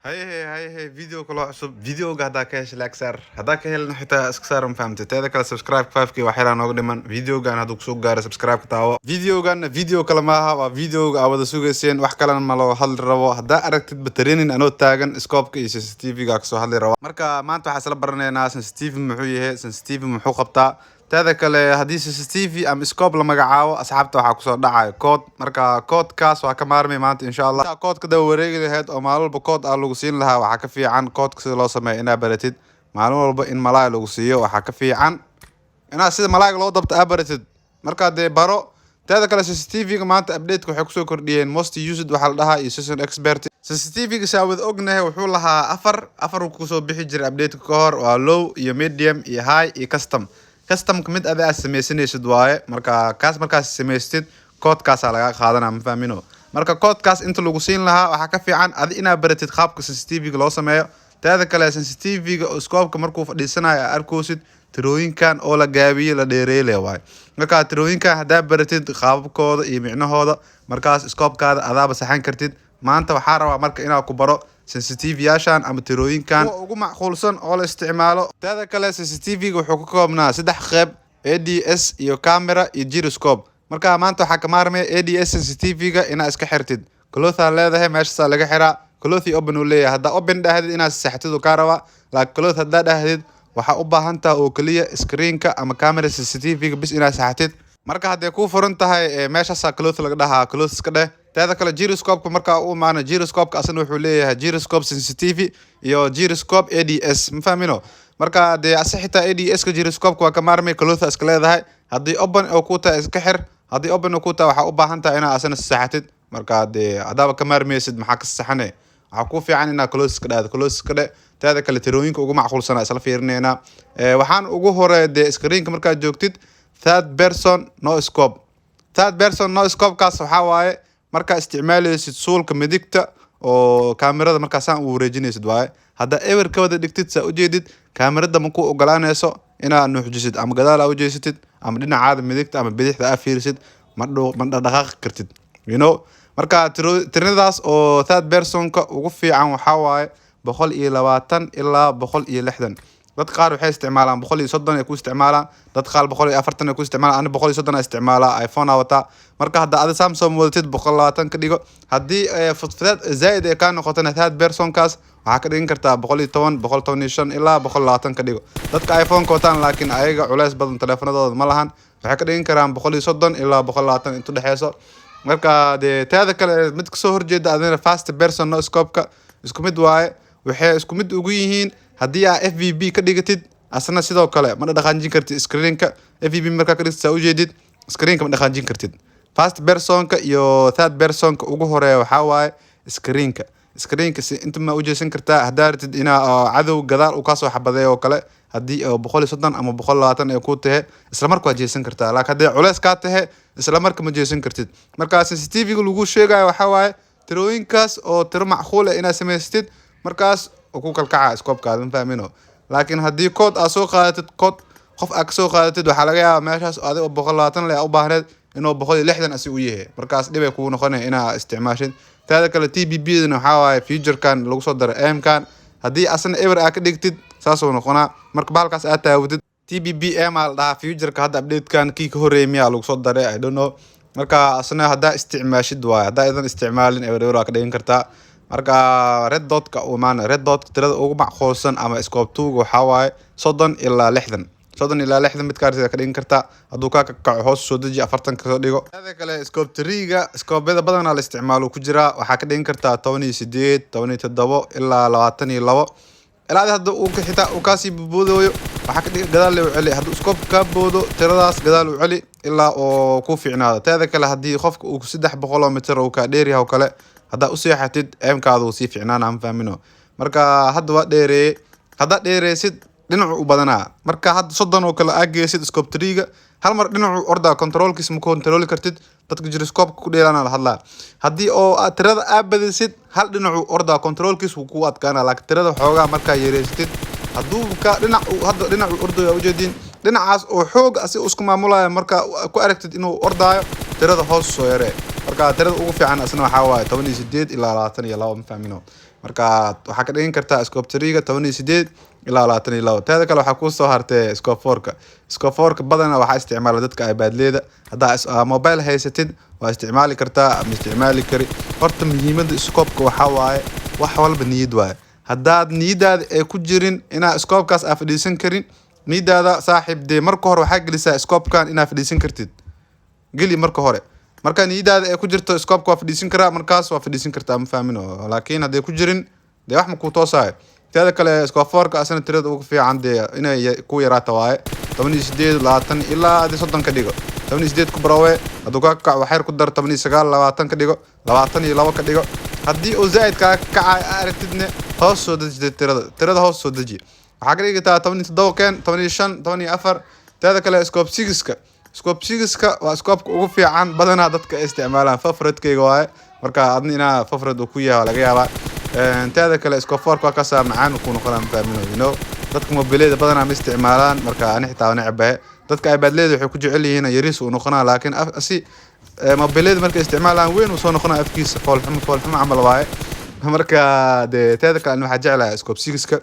هاي فيديو كله عصب فيديو قاعد كاش لاكسر هذاك هي اللي حتى اسكسر ما فهمت هذا كلا سبسكرايب فافكي وحيلا نقول من فيديو كان هذوك سوق قارة سبسكرايب كتاوا فيديو كلامها وفيديو عوض سوق سين وحكلا ما لو هل روا هذا أركت بترين أنو تاجن سكوب كي سنسيتيفي قاكسو هل روا مركا ما أنت حسب برنا ناس سنسيتيفي محويه سنسيتيفي محو قبطة هذا كلا هدي سنسيتيفي أم سكوب لما جعاو أصحابته حكسو دعاء كود مركا كود كاس وكمارمي ما أنت إن شاء الله كود كده وريجي هاد أو مالو بكود قالوا سين لها وحكفي عن كود كسر لو سمع إنا برتد معلومة إن ملاي لو سيه وحكفي عن أنا سيد ملاي لو ضبط أبرتد مركا دي بارو هذا كلا سنسيتيفي ما أنت أبديت كحكسو كرديين most used وحال لها يسوسن إكسبرت سنسيتيفي ساوذ أجنه وحول لها أفر وكسو بيحجر أبديت كهر ولو يميديم يهاي يكستم كاستم كمد أذا سميسنيشد واي مركا سميستد كود كاس على قادنا مفهمينه مركا كود كاس انت لو سين لها waxa ka fiican adi ina baratid qaabka sensitivity loo sameeyo taada kale sensitivity scope markuu fadhiisanayo arkoosid tirooyinkan oo la gaabiyo la dheereeyay waay marka tirooyinkan hadaa baratid qaabkooda iyo micnahooda markaas scope-kaada adaaba saxan kartid maanta waxaa rabaa marka inaa ku baro sensitivity yaashan ama tirooyinkan ugu macquulsan oo la isticmaalo taada kale sensitivity wuxuu ka koobnaa saddex qayb ADS iyo camera iyo gyroscope marka maanta waxa ka maarmay ADS sensitivity-ga ina iska xirtid cloth leedahay meesha laga xiraa cloth open uu leeyahay hada open dhahdid ina saxtid oo ka raba la cloth hada dhahdid waxa u baahan tahay oo kaliya screen-ka ama camera sensitivity-ga bis ina saxtid marka hadday ku furan tahay meesha cloth laga dhahaa cloth iska dheh taada kale gyroscope marka uu maana gyroscope asana wuxuu leeyahay gyroscope sensitivity iyo gyroscope ADS ma fahmino marka de asixita ADS ka gyroscope waa ka maarmay cloth iska leedahay hadii open oo ku tahay iska xir hadii open oo ku tahay waxa u baahan tahay ina asana saxatid marka de adaaba ka maarmaysid maxaa ka saxane waxa ku fiican ina cloth iska dhaad cloth iska dhe taada kale tirooyinka ugu macquulsan isla fiirinayna waxaan ugu hore de screen-ka marka joogtid third person no scope kaas waxa waaye marka isticmaalaysid suulka midigta oo kaamirada marka saan u wareejinaysid waaye hada ever ka wada dhigtid sa u jeedid kaamirada ma ku ogolaanayso ina nuuxisid ama gadaal u jeesatid ama dhinacaada midigta ama bidixda aad fiirisid ma dhaqaaq kartid marka tiradaas oo third person-ka ugu fiican waxa waaye 120 ilaa 160 dad qaar waxay isticmaalaan 130 ay ku isticmaalaan dad qaar 140 ay ku isticmaalaan ana 130 ay isticmaalaa iPhone wata marka hadda aad Samsung wadatid 120 ka dhigo hadii fudfudad zaid ay ka noqotana third person-kaas waxa ka dhigin kartaa 110 115 ilaa 120 ka dhigo dadka iPhone ka wataan laakiin ayaga culays badan teleefanadooda ma lahan waxa ka dhigin karaan 130 ilaa 120 inta dhaxayso marka de taada kale mid ka soo horjeeda adina fast person no scope-ka isku mid waaye waxay isku mid ugu yihiin hadii aa FVB ka dhigatid asna sidoo kale ma dhaqaajin kartid screen-ka FVB marka ka dhigtid u jeedid screen-ka ma dhaqaajin kartid first person-ka iyo third person-ka ugu horeeya waxa waaye screen-ka si inta ma u jeesan kartaa hadaartid ina cadow gadaal u ka soo xabaday oo kale hadii 130 ama 120 ay ku tahay isla markaa jeesan kartaa laakiin hadii culays ka tahay isla markaa ma jeesan kartid marka sensitivity-ga lagu sheegayo waxa waaye tirooyinkaas oo tiro macquul ah ina sameystid markaas ku kalkaca scope-kaada ma fahmino laakiin hadii code aad soo qaadatid code qof aad soo qaadatid waxa laga yaabaa meeshaas adiga 120 leh u baahneed inuu 160 asi u yahay markaas dhib ay ku noqonay ina isticmaashid taada kale TBB-dana waxa waaye feature-kan lagu soo daray M-kan hadii asna ever aad ka dhigtid saas oo noqonaa marka bahalkaas aad taawatid TBB M la dhahaa feature-ka hadda update-kan kii ka horeeyay lagu soo daray I don't know marka asna hadaa isticmaashid waaye hadaa idan isticmaalin ever ka dhigin kartaa marka red dot-ka oo maana red dot tirada ugu macquulsan ama scope 2 waxa waaye 30 ilaa 60 mid ka dhigin kartaa haduu ka kaco hoos soo deji 40 ka soo dhigo hada kale scope 3-ga scope-yada badan la isticmaalo ku jira waxa ka dhigin kartaa 18 17 ilaa 22 ilaa hadda uu ka xitaa uu ka sii boodooyo waxa ka dhigin gadaal loo celi haduu scope ka boodo tiradaas gadaal u celi ilaa oo ku fiicnaado taada kale hadii qofka uu 300 mitir uu ka dheer yahay kale hada u seexatid M-kaadu si fiicnaan aan fahmino marka hadda waa dheereeyay hada dheereesid dhinacu u badanaa marka hadda 30 oo kale aageysid scope 3-ga hal mar dhinacu orda control-kiisa ma control kartid dadka gyroscope ku dheelana la hadlaa hadii oo tirada aad badisid hal dhinacu orda control-kiisa ku adkaana laakiin tirada xoogaa marka yareysatid haduu ka dhinacu ordayo u jeedin dhinacaas oo xoog asi isku maamulaya marka ku aragtid inuu ordaayo tirada hoos soo yaree marka tirada ugu fiican asna waxa waaye 18 ilaa 22 ma fahmino marka waxaa ka dhigin kartaa scope 3 18 ilaa 22 teeda kale waxaa ku soo hartay scope 4 scope 4 badana waxaa isticmaala dadka iPad-leeda hadaa mobile haysatid waa isticmaali kartaa ama isticmaali kari horta muhiimada scope-ka waxa waaye wax walba niyad waaye haddaad niyadaada ay ku jirin inaa scope-kaas aad fadhiisan karin niyadaada saaxiib dee marka hore waxaa gelisaa scope-kan inaad fadhiisan kartid geli marka hore marka niyadaada ay ku jirto scope-ka waa fadhiisan karaa markaas waa fadhiisan kartaa ma fahmino laakiin hadday ku jirin dee wax ma ku toosaayo teeda kale scope 4 asana tirada ugu fiican dee inay ku yaraato waaye 18 20 ilaa 30 ka dhigo 18 ku barawe hadduu ka kaco waxyar ku dar 19 20 ka dhigo 22 ka dhigo haddii uu zaid ka kacay aragtidna hoos soo deji tirada hoos soo deji waxaa ka dhigtaa 17 keen 15 14 teeda kale scope 6 scope 6 waa scope ugu fiican badanaa dadka isticmaalaan favorite-kayga waaye marka adna inaa favorite ku yahay laga yaabaa teeda kale scope 4 waa ka saa macaan ku noqonaa fahmino you know dadka mobilada badanaa ma isticmaalaan marka ani xitaa necbahay dadka iPad-leeda waxay ku jecel yihiin yariis uu noqonaa laakiin asi mobilada marka isticmaalaan weyn uu soo noqonaa afkiisa foolxumo camal waaye marka de teeda kale waxaa jeclahay scope 6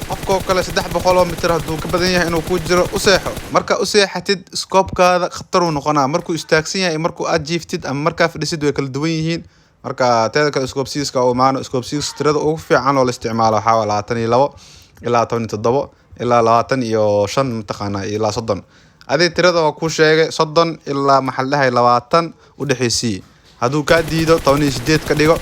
qofka kale 300 mitir hadduu ka badan yahay inuu ku jiro u seexo marka u seexatid scope-kaada khatar uu noqonaa markuu istaagsan yahay markuu aad jiiftid ama markaa fadhisid way kala duwan yihiin marka teeda kale scope 6 oo maano scope 6 tirada ugu fiican oo la isticmaalo waxaa 22 ilaa 17 ilaa 25 mataqaanaa ilaa 30 adii tirada waa ku sheegay 30 ilaa maxal dhahay 20 u dhaxeysii hadduu ka diido 18 ka dhigo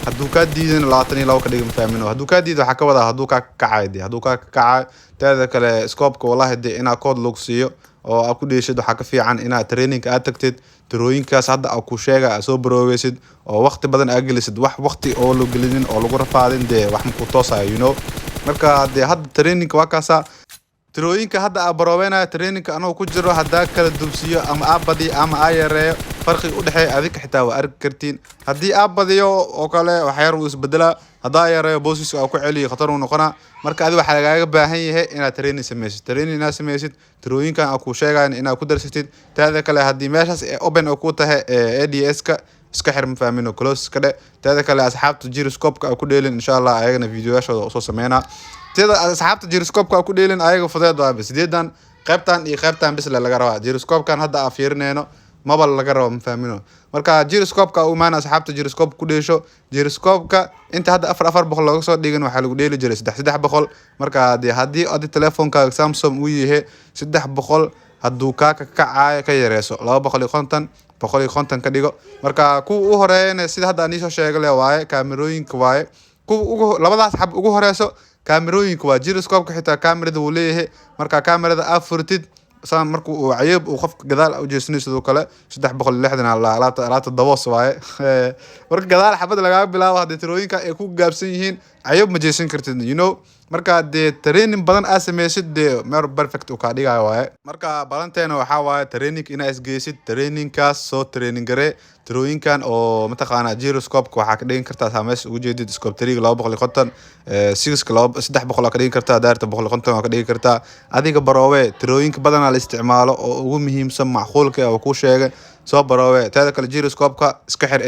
hadduu ka diidin 22 ka dhigo fahmino hadduu ka diido waxa ka wada hadduu ka kacay hadduu ka kacay teeda kale scope-ka wallahi de ina code lagu siiyo oo aad ku dheeshid waxa ka fiican inaad training aad tagtid tirooyinkaas hadda aad ku sheega soo baroobaysid oo waqti badan aad gelisid wax waqti oo loo gelinin oo lagu rafaadin de wax ma ku toosayo you know marka de hadda training waa kaasa tirooyinka hadda aad baroobaynayo training anoo ku jiro hadda kala dubsiyo ama aad badi ama aad yareeyo farqi u dhaxeeya adiga xitaa waa arki kartiin haddii aad badiyo oo kale waxyar uu isbedelaa haddaa yareeyo boosiska aa ku celiyo khatar uu noqonaa marka adiga waxaa lagaaga baahan yahay inaad training samaysid training inaad samaysid tirooyinkan aad ku sheegayan inaad ku darsatid teeda kale haddii meeshaas open oo ku tahay ADS-ka iska xir ma fahmino close ka dhe teeda kale asxaabta gyroscope-ka aad ku dheelin insha Allah ayagana videoyaashooda soo sameynaa teeda asxaabta gyroscope-ka aad ku dheelin ayaga fudeed waa bas sideedan qaybtan iyo qaybtan bis laga rabaa gyroscope-kan hadda aan fiirinayno maba laga rabo ma fahmino marka gyroscope-ka uu maana asxaabta gyroscope ku dheesho gyroscope-ka inta hadda 400 looga soo dhigin waxa lagu dheeli jiray 300 marka haddii adi telefoonka Samsung uu yahay 300 hadduu ka kacayo ka yareeso 250 150 ka dhigo marka kuwa ugu horeeyana sida hadda aan soo sheegay waaye kaamirooyinka waaye kuwa labadaas xab ugu horeeyso kaamirooyinka waa gyroscope-ka xitaa kaamirada uu leeyahay marka kaamirada aad furtid saan markuu uu cayib uu qofka gadaal u jeesnay sidoo kale 360 alaabta daboos waaye marka gadaal xabad laga bilaabo hadii tirooyinka ay ku gaabsan yihiin cayib ma jeesan kartid you know marka de training badan aad samaysid de mer perfect u ka dhigayo waaye marka balanteena waxa waaye training ina isgeysid trainingkaas soo training gare tirooyinkan oo mataqaana gyroscope-ka waxa ka dhigin kartaa saameys ugu jeedid scope 3 250 6 300 ka dhigin kartaa daarta 150 ka dhigin kartaa adiga baroowe tirooyinka badan la isticmaalo oo ugu muhiimsan macquulka oo ku sheegay soo baroowe teeda kale gyroscope-ka iska xir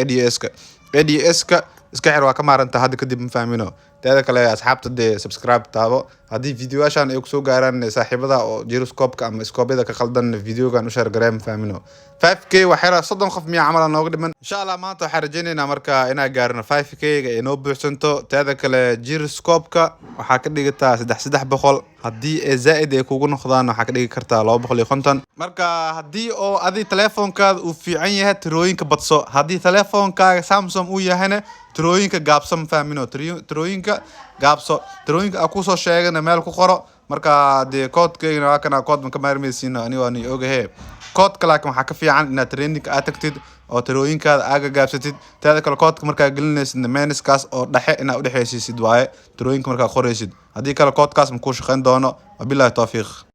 ADS-ka iska xir waa ka maaranta hadda kadib ma fahmino teeda kale asxaabta de subscribe taabo haddii videoyaashan ay ku soo gaaraan saaxiibada oo gyroscope-ka ama scope-yada ka qaldan videogan u share gareem fahmino 5k waxyara 30 qof miya camal nooga dhiman insha Allah maanta waxaan rajaynaynaa marka inaan gaarno 5k ga inoo buuxsanto teeda kale gyroscope-ka waxaa ka dhigataa 300 haddii ay zaid ay kugu noqdaan waxaa ka dhigi kartaa 250 marka haddii oo adi telefoonkaada uu fiican yahay tirooyinka badso haddii telefoonkaaga Samsung uu yahayna tirooyinka gaabsan fahmino tirooyinka gaabso tirooyinka aku soo sheegana meel ku qoro marka de code-keena waa kana code ka maarmaysiino ani waa ni ogahay code-ka laakiin waxa ka fiican inaad training aad tagtid oo tirooyinkaada aaga gaabsatid teeda kale code-ka markaa gelinaysid meaniskaas oo dhaxe inaad u dhaxaysiisid waaye tirooyinka markaa qoraysid haddii kale code-kaas ma ku shaqayn doono wabillahi tawfiiq